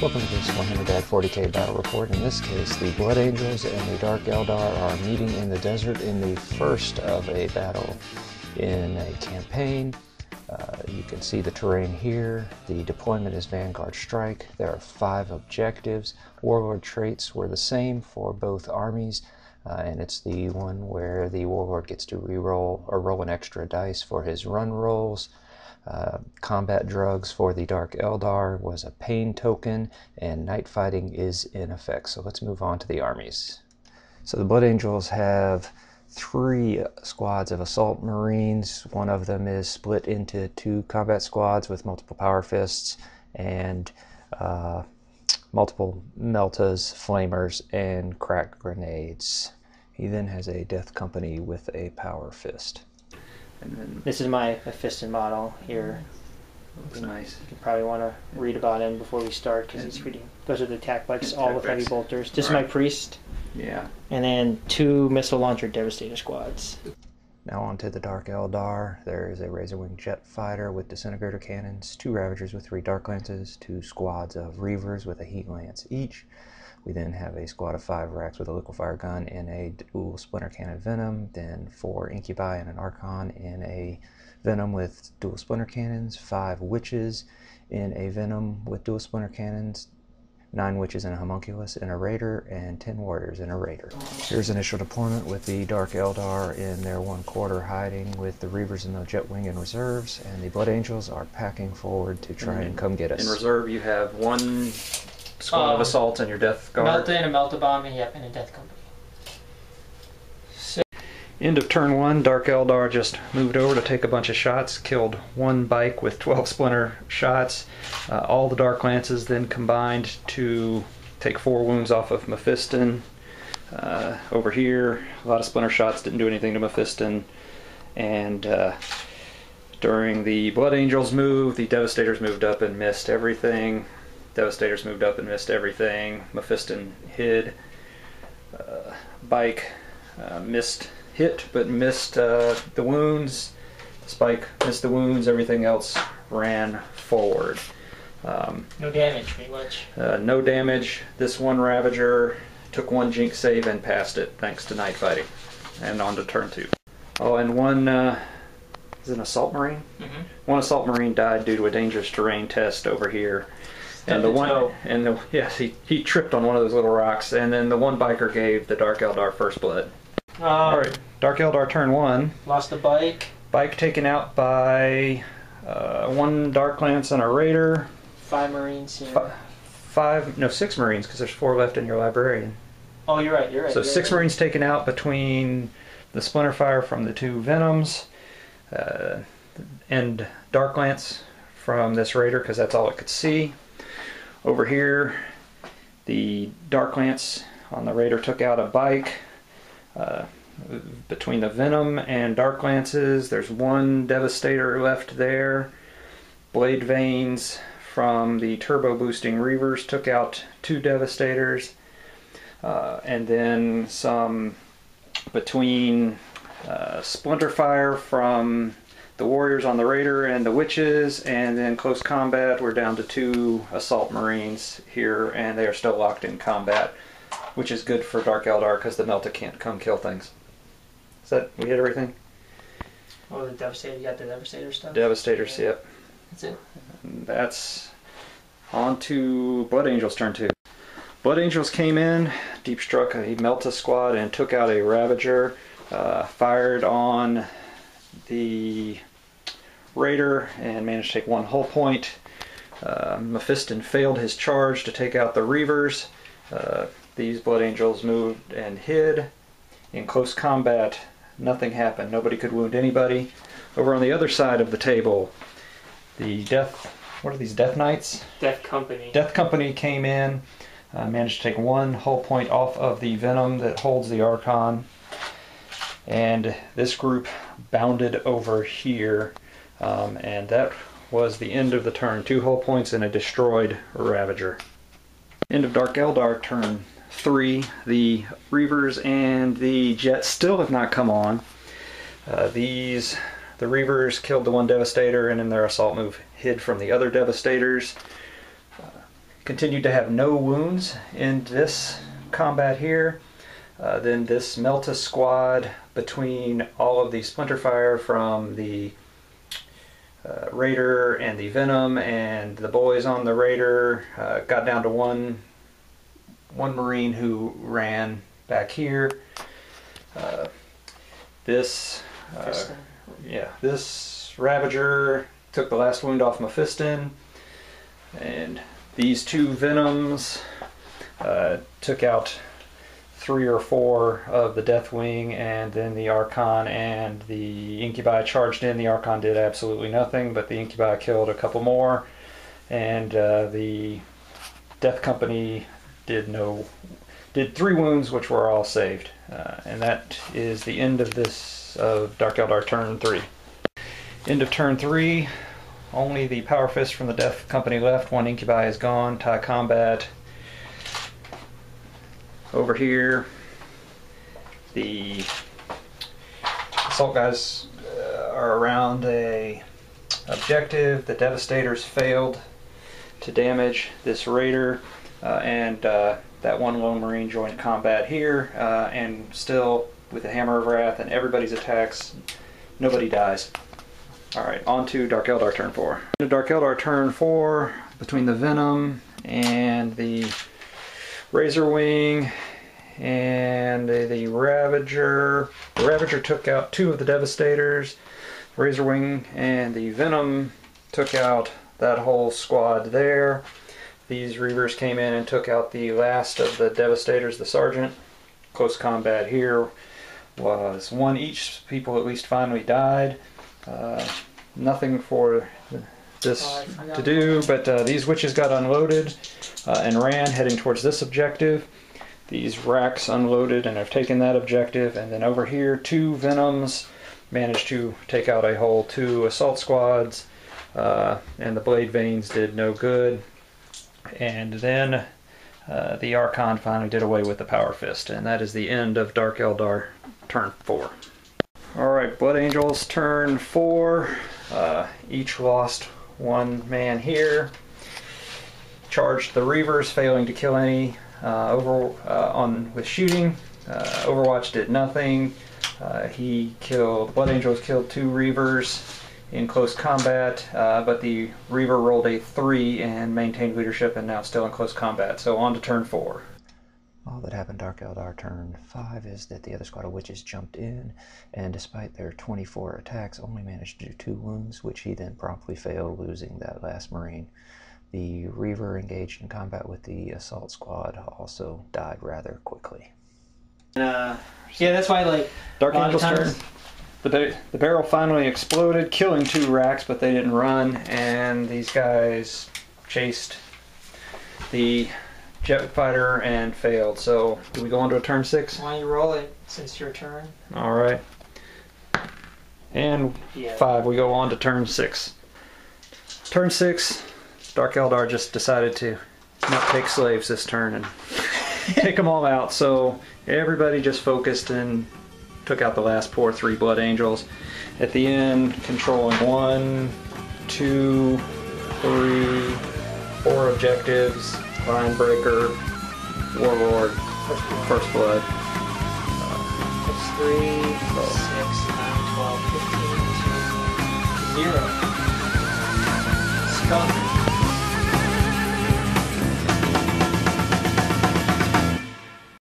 Welcome to this Warhammer Dad 40K battle report. In this case, the Blood Angels and the Dark Eldar are meeting in the desert in the first of a battle in a campaign. You can see the terrain here. The deployment is Vanguard Strike. There are 5 objectives. Warlord traits were the same for both armies, and it's the one where the Warlord gets to reroll or roll an extra dice for his run rolls. Combat drugs for the Dark Eldar was a pain token, and night fighting is in effect. So let's move on to the armies. So the Blood Angels have 3 squads of assault marines. One of them is split into 2 combat squads with multiple power fists and multiple meltas, flamers, and crack grenades. He then has a death company with a power fist. And then This is my Mephiston model here. looks nice. You probably want to read about him before we start because he's reading. Those are the attack bikes, all with heavy bolters. This is my priest. Yeah. And then 2 missile launcher devastator squads. Now on to the Dark Eldar. There is a Razorwing jet fighter with disintegrator cannons, 2 Ravagers with 3 Dark Lances, 2 squads of Reavers with a Heat Lance each. We then have a squad of 5 Racks with a liquefier gun and a dual splinter cannon Venom, then 4 Incubi and an Archon in a Venom with dual splinter cannons, 5 Witches in a Venom with dual splinter cannons, 9 Witches in a Homunculus in a Raider, and 10 Warriors in a Raider. Here's initial deployment with the Dark Eldar in their 1/4 hiding with the Reavers in the Jetwing in reserves, and the Blood Angels are packing forward to try and come get us. In reserve, you have 1 squad of assault and your death guard. Melta and a Melta bomb, and yep, and a death company. End of turn 1, Dark Eldar just moved over to take a bunch of shots, killed 1 bike with 12 splinter shots. All the Dark Lances then combined to take 4 wounds off of Mephiston. Over here, a lot of splinter shots didn't do anything to Mephiston. And during the Blood Angels move, the Devastators moved up and missed everything. Devastators moved up and missed everything. Mephiston hid. Bike hit but missed the wounds. Spike missed the wounds. Everything else ran forward. No damage, pretty much. No damage. This 1 Ravager took 1 Jinx save and passed it thanks to night fighting. And on to turn 2. Oh, and 1 is an Assault Marine? Mm-hmm. 1 Assault Marine died due to a dangerous terrain test over here. And yes, he tripped on one of those little rocks, and then the 1 biker gave the Dark Eldar first blood. Alright, Dark Eldar turn 1. Lost a bike. Bike taken out by 1 Dark Lance and a Raider. 5 Marines here. 6 Marines, because there's 4 left in your librarian. Oh, you're right, you're right. So 6 Marines taken out between the Splinter Fire from the 2 Venoms, and Dark Lance from this Raider, because that's all it could see. Over here, the Dark Lance on the Raider took out a bike. Between the Venom and Dark Lances, there's 1 Devastator left there. Blade Veins from the Turbo Boosting Reavers took out 2 Devastators. And then some between Splinter Fire from the Warriors on the Raider and the Witches, and then close combat, we're down to 2 Assault Marines here, and they are still locked in combat, which is good for Dark Eldar because the Melta can't come kill things. Is that, we hit everything? Oh, the Devastator, you got the Devastator stuff? Devastators, yeah. yep. That's it. And that's on to Blood Angels turn 2. Blood Angels came in, deep struck a Melta squad and took out a Ravager, fired on the Raider and managed to take 1 hull point. Mephiston failed his charge to take out the Reavers. These Blood Angels moved and hid. In close combat, nothing happened. Nobody could wound anybody. Over on the other side of the table, the what are these, Death Knights? Death Company. Death Company came in, managed to take 1 hull point off of the Venom that holds the Archon. And this group bounded over here, and that was the end of the turn. 2 hull points and a destroyed Ravager. End of Dark Eldar turn 3. The Reavers and the Jets still have not come on. The Reavers killed the 1 Devastator and in their assault move hid from the other Devastators. continued to have no wounds in this combat here. Then this Melta squad, between all of the splinter fire from the Raider and the Venom and the boys on the Raider, got down to one Marine who ran back here. This Ravager took the last wound off Mephiston, and these two Venoms took out 3 or 4 of the Deathwing, and then the Archon and the Incubi charged in. The Archon did absolutely nothing, but the Incubi killed a couple more, and the Death Company did 3 wounds, which were all saved. And that is the end of Dark Eldar turn 3. End of turn 3. Only the Power Fist from the Death Company left. 1 Incubi is gone. Tie combat. Over here, the assault guys are around a objective. The Devastators failed to damage this Raider, and that 1 Lone Marine joined combat here, and still with the Hammer of Wrath and everybody's attacks, nobody dies. Alright, on to Dark Eldar turn 4. Dark Eldar turn 4, between the Venom and the Razor Wing and the Ravager. The Ravager took out 2 of the Devastators. Razor Wing and the Venom took out that whole squad there. These Reavers came in and took out the last of the Devastators, the Sergeant. Close combat here was 1 each. People at least finally died. Nothing for this to do, but these witches got unloaded and ran, heading towards this objective. These racks unloaded and have taken that objective, and then over here 2 Venoms managed to take out a whole 2 assault squads, and the Blade Veins did no good. And then the Archon finally did away with the Power Fist, and that is the end of Dark Eldar turn 4. Alright, Blood Angels turn 4. Each lost 1 man here. Charged the Reavers, failing to kill any with shooting. Overwatch did nothing. Blood Angels killed 2 Reavers in close combat, but the Reaver rolled a 3 and maintained leadership, and now still in close combat. So on to turn 4. All that happened Dark Eldar turn 5 is that the other squad of witches jumped in, and despite their 24 attacks, only managed to do 2 wounds, which he then promptly failed, losing that last Marine. The Reaver engaged in combat with the assault squad also died rather quickly. Yeah, that's why, like, Dark Angel's turn. The barrel finally exploded, killing 2 racks, but they didn't run, and these guys chased the jet fighter and failed. So, do we go on to a turn 6? Why don't you roll it, since your turn? Alright. And 5, we go on to turn 6. Turn 6, Dark Eldar just decided to not take slaves this turn and take them all out. So, everybody just focused and took out the last poor 3 Blood Angels. At the end, controlling 1, 2, 3, 4 objectives. Linebreaker, Warlord, First Blood. That's 3, 6, 9, 12, 15, 0. Skunk.